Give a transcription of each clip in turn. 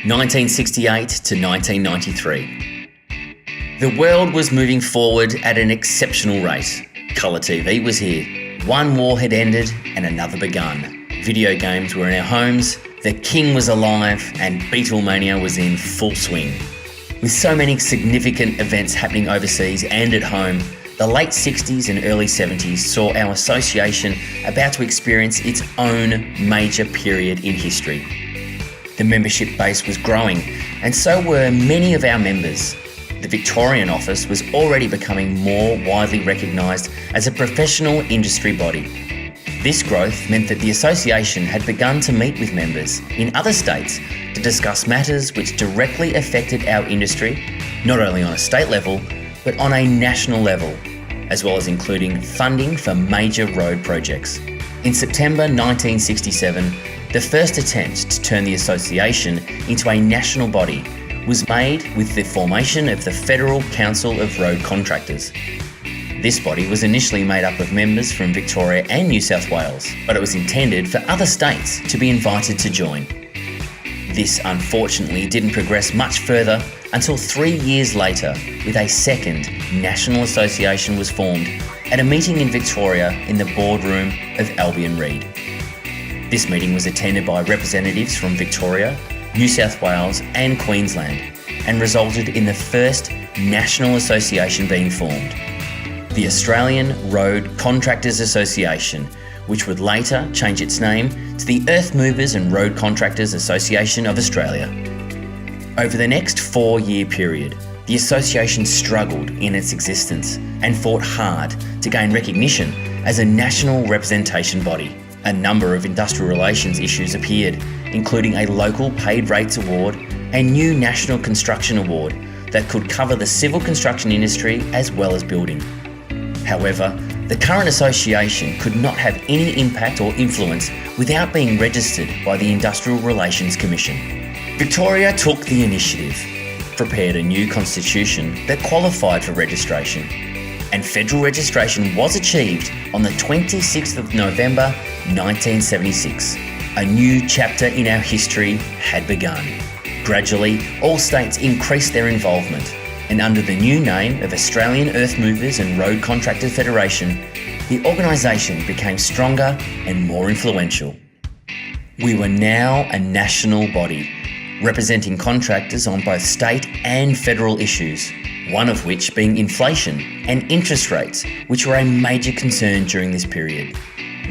1968 to 1993. The world was moving forward at an exceptional rate. Colour TV was here. One war had ended and another begun. Video games were in our homes, the king was alive, and Beatlemania was in full swing. With so many significant events happening overseas and at home, the late 60s and early 70s saw our association about to experience its own major period in history. The membership base was growing, and so were many of our members. The Victorian office was already becoming more widely recognised as a professional industry body. This growth meant that the association had begun to meet with members in other states to discuss matters which directly affected our industry, not only on a state level, but on a national level, as well as including funding for major road projects. In September 1967, the first attempt to turn the association into a national body was made with the formation of the Federal Council of Road Contractors. This body was initially made up of members from Victoria and New South Wales, but it was intended for other states to be invited to join. This unfortunately didn't progress much further until 3 years later, with a second national association was formed at a meeting in Victoria in the boardroom of Albion Reid. This meeting was attended by representatives from Victoria, New South Wales and Queensland, and resulted in the first national association being formed, the Australian Road Contractors Association, which would later change its name to the Earth Movers and Road Contractors Association of Australia. Over the next 4-year period, the association struggled in its existence and fought hard to gain recognition as a national representation body. A number of industrial relations issues appeared, including a local paid rates award and new national construction award that could cover the civil construction industry as well as building. However, the current association could not have any impact or influence without being registered by the Industrial Relations Commission. Victoria took the initiative, prepared a new constitution that qualified for registration, and federal registration was achieved on the 26th of November 1976. A new chapter in our history had begun. Gradually, all states increased their involvement, and under the new name of Australian Earth Movers and Road Contractors Federation, the organisation became stronger and more influential. We were now a national body, representing contractors on both state and federal issues, one of which being inflation and interest rates, which were a major concern during this period.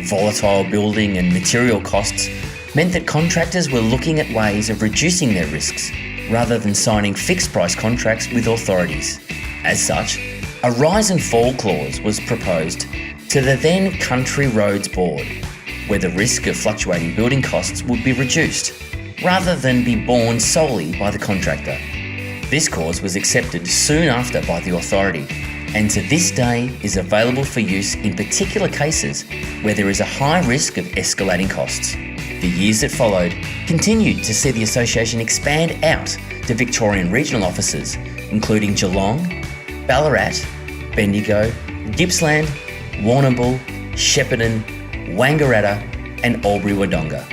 Volatile building and material costs meant that contractors were looking at ways of reducing their risks rather than signing fixed price contracts with authorities. As such, a rise and fall clause was proposed to the then Country Roads Board, where the risk of fluctuating building costs would be reduced, rather than be borne solely by the contractor. This clause was accepted soon after by the authority, and to this day is available for use in particular cases where there is a high risk of escalating costs. The years that followed continued to see the association expand out to Victorian regional offices, including Geelong, Ballarat, Bendigo, Gippsland, Warrnambool, Shepparton, Wangaratta and Albury-Wodonga.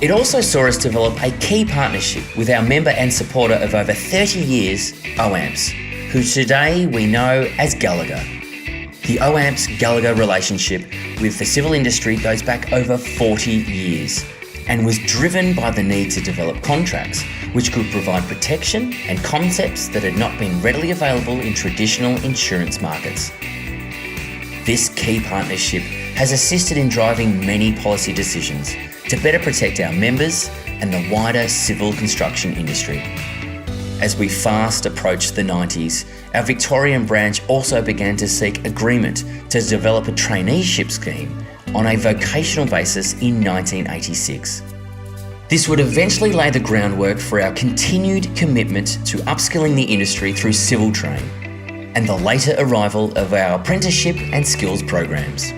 It also saw us develop a key partnership with our member and supporter of over 30 years, OAMPS, who today we know as Gallagher. The OAMPS-Gallagher relationship with the civil industry goes back over 40 years and was driven by the need to develop contracts which could provide protection and concepts that had not been readily available in traditional insurance markets. This key partnership has assisted in driving many policy decisions to better protect our members and the wider civil construction industry. As we fast approached the 90s, our Victorian branch also began to seek agreement to develop a traineeship scheme on a vocational basis in 1986. This would eventually lay the groundwork for our continued commitment to upskilling the industry through civil train and the later arrival of our apprenticeship and skills programs.